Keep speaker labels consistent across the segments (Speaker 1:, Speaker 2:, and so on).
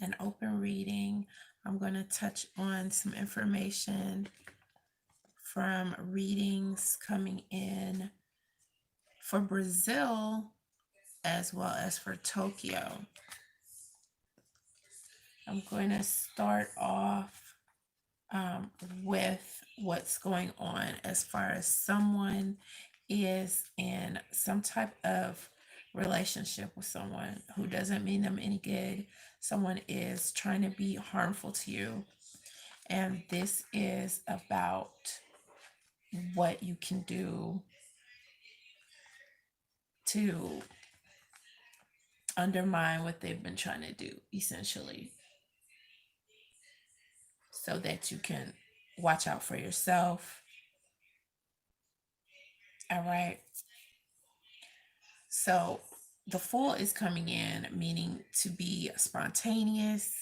Speaker 1: an open reading. I'm going to touch on some information from readings coming in for Brazil as well as for Tokyo. I'm going to start off with what's going on as far as someone is in some type of relationship with someone who doesn't mean them any good. Someone is trying to be harmful to you. And this is about what you can do to undermine what they've been trying to do, essentially, so that you can watch out for yourself. All right. So the Fool is coming in, meaning to be spontaneous,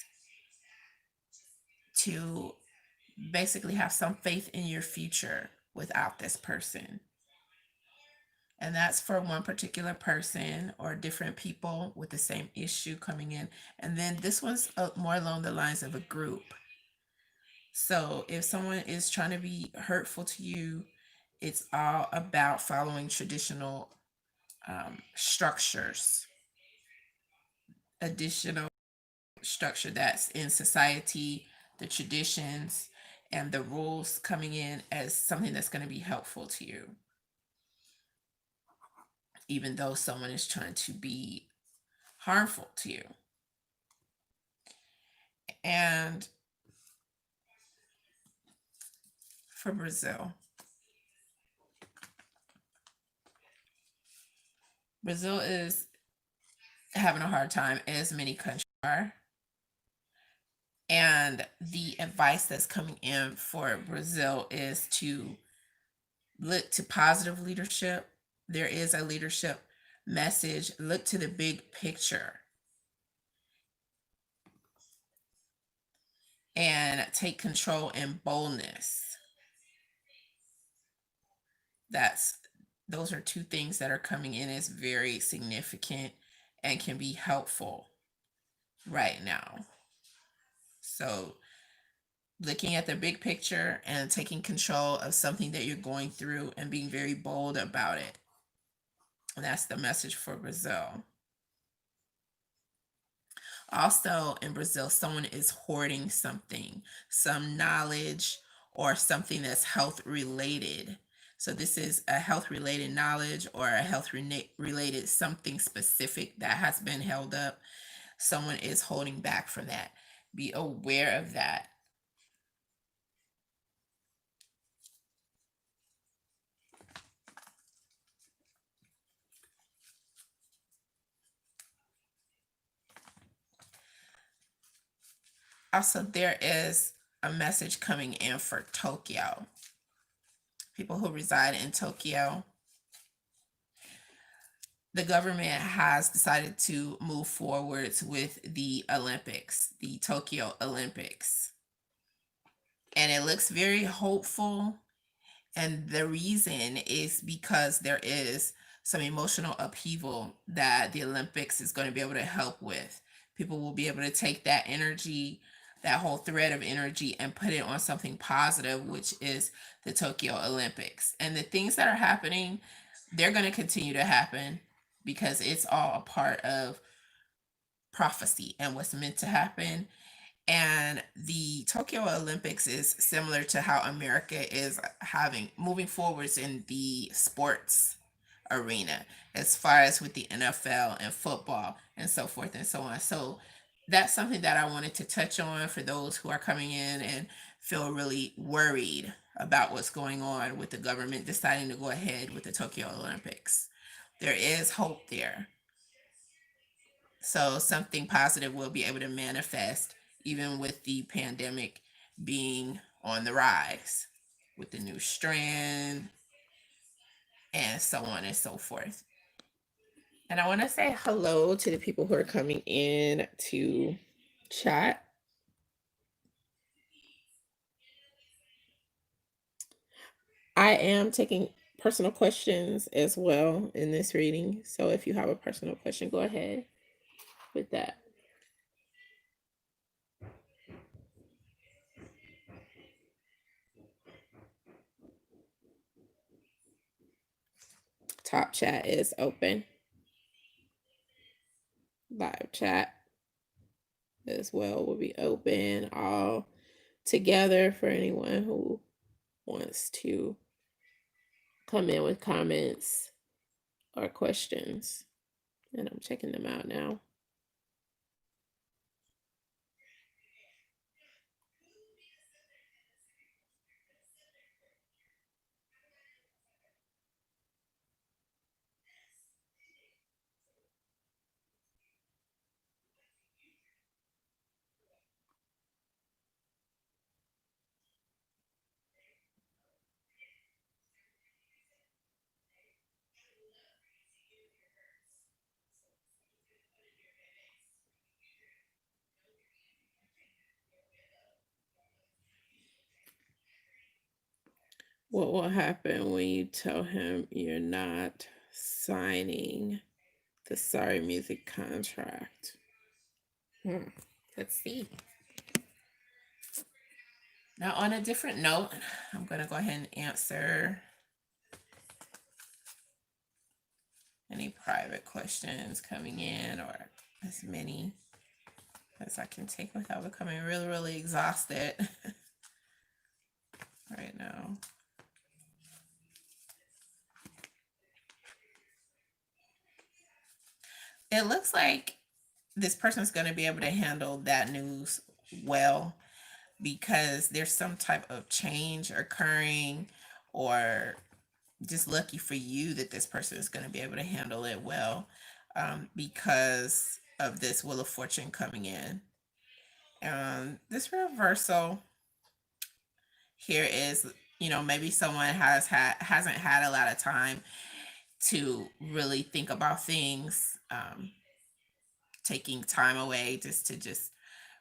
Speaker 1: to basically have some faith in your future without this person. And that's for one particular person or different people with the same issue coming in. And then this one's more along the lines of a group. So if someone is trying to be hurtful to you, it's all about following traditional structures, additional structure that's in society, the traditions, and the rules coming in as something that's going to be helpful to you, even though someone is trying to be harmful to you. And for Brazil, Brazil is having a hard time, as many countries are. And the advice that's coming in for Brazil is to look to positive leadership. There is a leadership message. Look to the big picture and take control and boldness. Those are two things that are coming in as very significant and can be helpful right now. So looking at the big picture and taking control of something that you're going through and being very bold about it. And that's the message for Brazil. Also in Brazil, someone is hoarding something, some knowledge or something that's health related. So this is a health related knowledge or a health related something specific that has been held up. Someone is holding back from that. Be aware of that. Also, there is a message coming in for Tokyo. People who reside in Tokyo. The government has decided to move forwards with the Olympics, the Tokyo Olympics. And it looks very hopeful. And the reason is because there is some emotional upheaval that the Olympics is going to be able to help with. People will be able to take that energy, that whole thread of energy, and put it on something positive, which is the Tokyo Olympics. And the things that are happening, they're going to continue to happen because it's all a part of prophecy and what's meant to happen. And the Tokyo Olympics is similar to how America is moving forwards in the sports arena, as far as with the NFL and football and so forth and so on. So that's something that I wanted to touch on for those who are coming in and feel really worried about what's going on with the government deciding to go ahead with the Tokyo Olympics. There is hope there. So something positive will be able to manifest even with the pandemic being on the rise with the new strand and so on and so forth. And I want to say hello to the people who are coming in to chat. I am taking personal questions as well in this reading. So if you have a personal question, go ahead with that. top chat is open. Live chat as well will be open all together for anyone who wants to come in with comments or questions. And I'm checking them out now. What will happen when you tell him you're not signing the Sorry Music contract? Let's see. Now, on a different note, I'm going to go ahead and answer any private questions coming in, or as many as I can take without becoming really, really exhausted right now. It looks like this person's going to be able to handle that news well, because there's some type of change occurring, or just lucky for you that this person is going to be able to handle it well, because of this Wheel of Fortune coming in. This reversal here is, maybe someone hasn't had a lot of time to really think about things, taking time away just to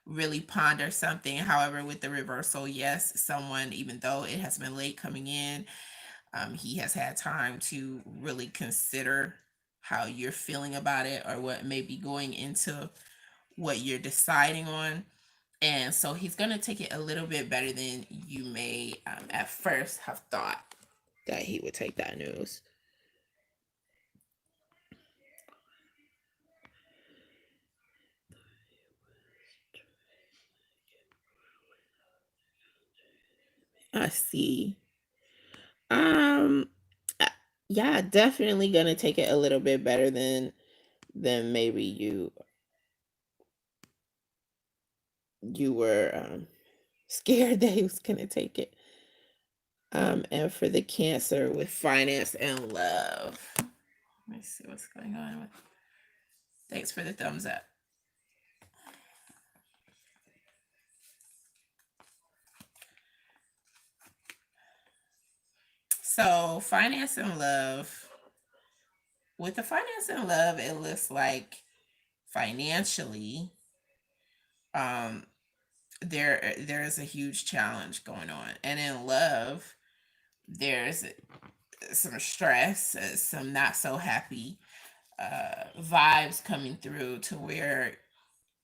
Speaker 1: really ponder something. However, with the reversal, yes, someone, even though it has been late coming in, he has had time to really consider how you're feeling about it, or what may be going into what you're deciding on. And so he's going to take it a little bit better than you may at first have thought that he would take that news. I see. Um, yeah, definitely gonna take it a little bit better than maybe you were scared that he was gonna take it. And for the Cancer with finance and love, let me see what's going on with. Thanks for the thumbs up. So finance and love. With the finance and love, it looks like financially, there is a huge challenge going on, and in love, there's some stress, some not so happy vibes coming through, to where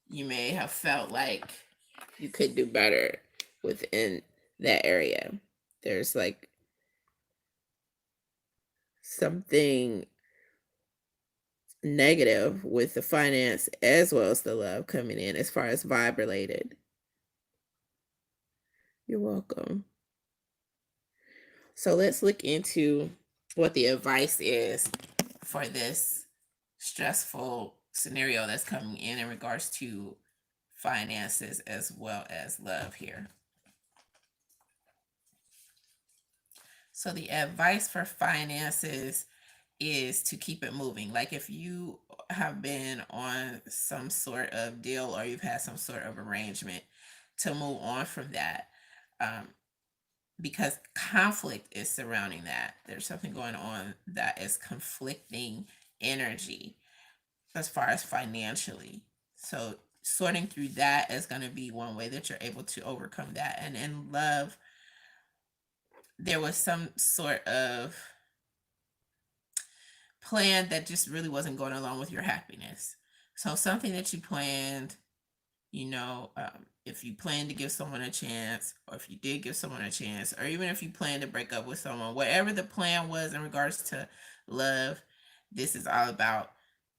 Speaker 1: you may have felt like you could do better within that area. There's like something negative with the finance as well as the love coming in as far as vibe related. You're welcome. So let's look into what the advice is for this stressful scenario that's coming in regards to finances as well as love here. So the advice for finances is to keep it moving. Like if you have been on some sort of deal, or you've had some sort of arrangement, to move on from that, because conflict is surrounding that. There's something going on that is conflicting energy as far as financially. So sorting through that is going to be one way that you're able to overcome that. And in love, there was some sort of plan that just really wasn't going along with your happiness. So something that you planned, if you plan to give someone a chance, or if you did give someone a chance, or even if you plan to break up with someone, whatever the plan was in regards to love. This is all about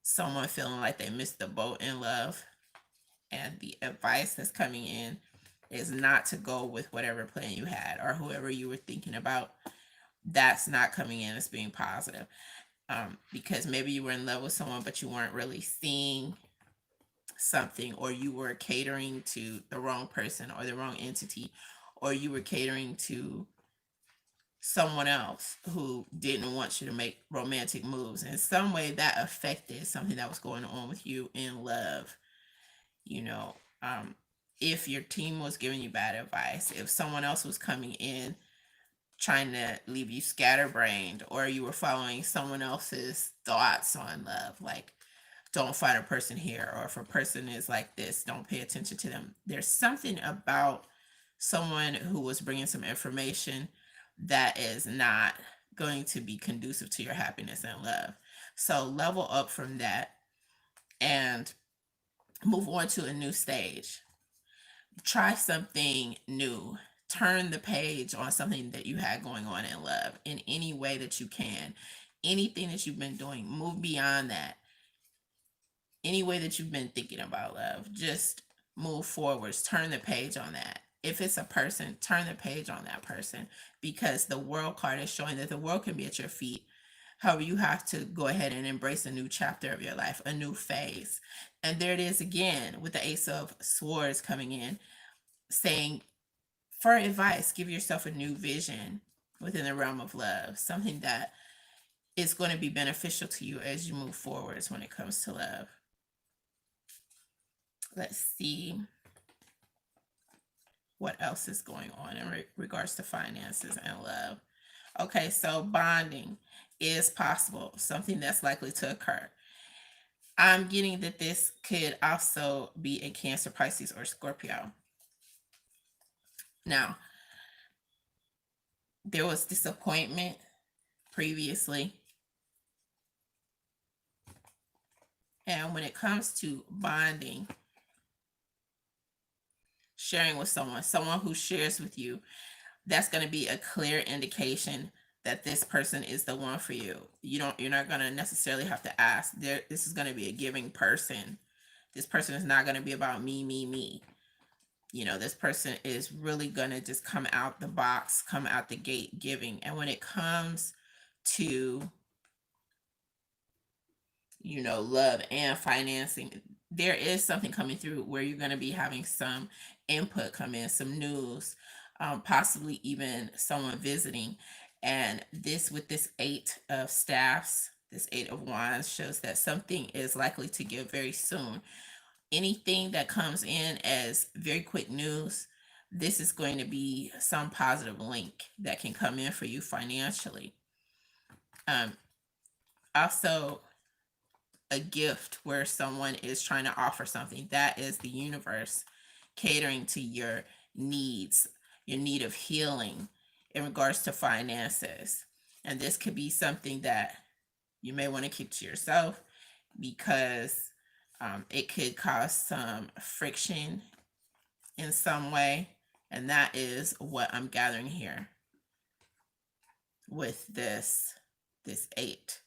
Speaker 1: someone feeling like they missed the boat in love. And the advice that's coming in is not to go with whatever plan you had or whoever you were thinking about. That's not coming in as being positive. Because maybe you were in love with someone, but you weren't really seeing something, or you were catering to the wrong person or the wrong entity, or you were catering to someone else who didn't want you to make romantic moves. In some way, that affected something that was going on with you in love. You know, if your team was giving you bad advice, if someone else was coming in trying to leave you scatterbrained, or you were following someone else's thoughts on love, like, don't find a person here, or if a person is like this, don't pay attention to them. There's something about someone who was bringing some information that is not going to be conducive to your happiness and love. So level up from that and move on to a new stage. Try something new. Turn the page on something that you had going on in love in any way that you can. Anything that you've been doing, move beyond that. Any way that you've been thinking about love, just move forwards. Turn the page on that. If it's a person, turn the page on that person, because the world card is showing that the world can be at your feet. However, you have to go ahead and embrace a new chapter of your life, a new phase. And there it is again with the Ace of Swords coming in, saying, for advice, give yourself a new vision within the realm of love, something that is going to be beneficial to you as you move forwards when it comes to love. Let's see what else is going on in regards to finances and love. Okay, so bonding is possible, something that's likely to occur. I'm getting that this could also be a Cancer, Pisces, or Scorpio. Now, there was disappointment previously. And when it comes to bonding, sharing with someone who shares with you, that's going to be a clear indication that this person is the one for you. You're not going to necessarily have to ask. This is going to be a giving person. This person is not going to be about me, me, me. This person is really going to just come out the box, come out the gate giving. And when it comes to, love and financing, there is something coming through where you're going to be having some input come in, some news, possibly even someone visiting. And with this 8 of staffs, this 8 of wands shows that something is likely to give very soon. Anything that comes in as very quick news, this is going to be some positive link that can come in for you financially. Also, a gift where someone is trying to offer something. That is the universe catering to your needs, your need of healing in regards to finances. And this could be something that you may want to keep to yourself, because it could cause some friction in some way. And that is what I'm gathering here with this 8.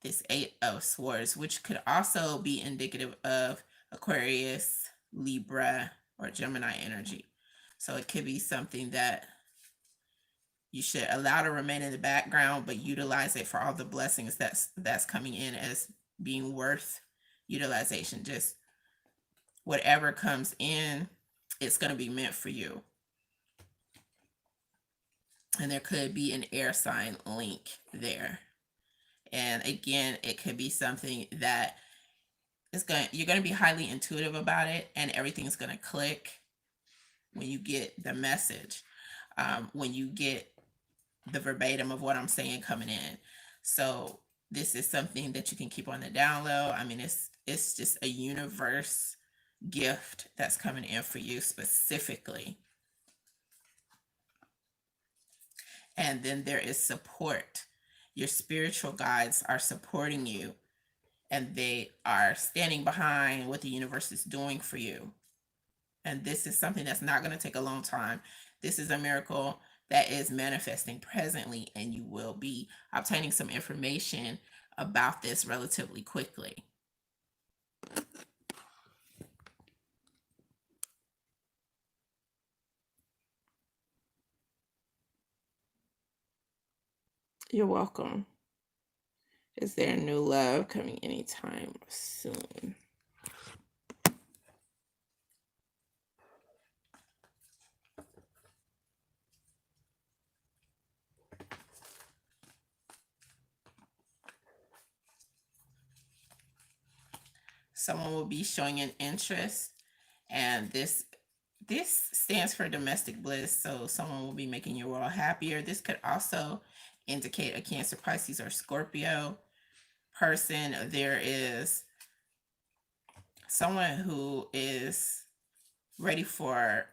Speaker 1: This 8 of Swords, which could also be indicative of Aquarius, Libra, or Gemini energy. So it could be something that you should allow to remain in the background, but utilize it for all the blessings that's coming in as being worth utilization. Just whatever comes in, it's going to be meant for you. And there could be an air sign link there. And again, it could be something that you're going to be highly intuitive about it, and everything's going to click when you get the message, when you get the verbatim of what I'm saying coming in. So this is something that you can keep on the down low. I mean, it's just a universe gift that's coming in for you specifically. And then there is support. Your spiritual guides are supporting you, and they are standing behind what the universe is doing for you. And this is something that's not going to take a long time. This is a miracle that is manifesting presently, and you will be obtaining some information about this relatively quickly. You're welcome. Is there new love coming anytime soon? Someone will be showing an interest, and this stands for domestic bliss. So someone will be making your world happier. This could also indicate a Cancer, Pisces, or Scorpio person. There is someone who is ready for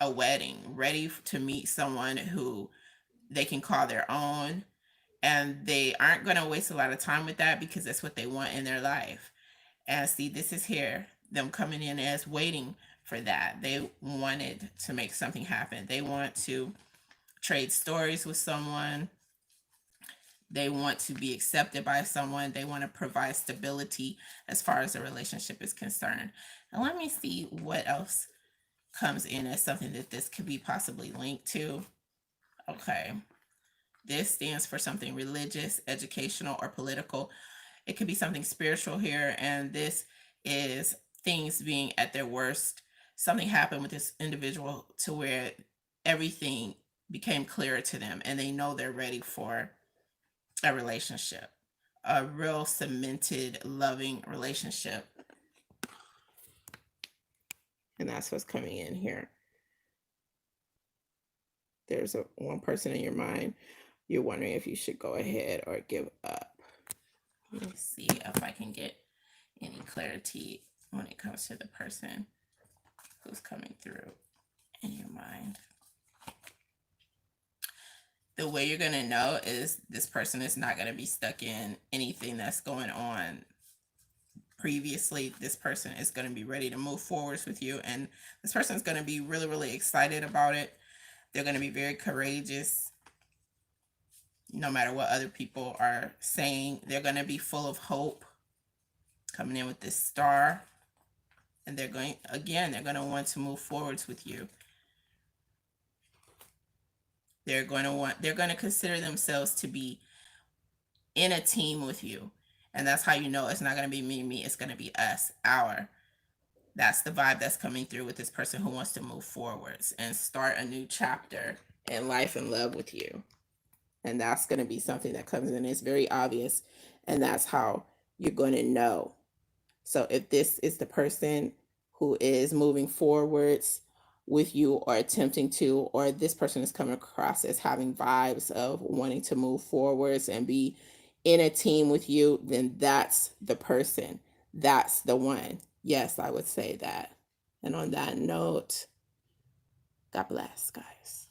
Speaker 1: a wedding, ready to meet someone who they can call their own, and they aren't going to waste a lot of time with that because that's what they want in their life. And see, this is here, them coming in as waiting for that. They wanted to make something happen. They want to trade stories with someone. They want to be accepted by someone. They want to provide stability as far as the relationship is concerned. And let me see what else comes in as something that this could be possibly linked to. Okay. This stands for something religious, educational, or political. It could be something spiritual here, and this is things being at their worst. Something happened with this individual to where everything became clearer to them, and they know they're ready for a relationship, a real cemented, loving relationship. And that's what's coming in here. There's one person in your mind. You're wondering if you should go ahead or give up. Let me see if I can get any clarity when it comes to the person who's coming through in your mind. The way you're going to know is this person is not going to be stuck in anything that's going on previously. This person is going to be ready to move forwards with you, and this person is going to be really, really excited about it. They're going to be very courageous. No matter what other people are saying, they're going to be full of hope, coming in with this star. And they're going to want to move forwards with you. They're going to consider themselves to be in a team with you. And that's how you know it's not going to be me, it's going to be us, our. That's the vibe that's coming through with this person who wants to move forwards and start a new chapter in life and love with you. And that's going to be something that comes in. It's very obvious. And that's how you're going to know. So if this is the person who is moving forwards with you or attempting to, or this person is coming across as having vibes of wanting to move forwards and be in a team with you, then that's the person. That's the one. Yes, I would say that. And on that note, God bless, guys.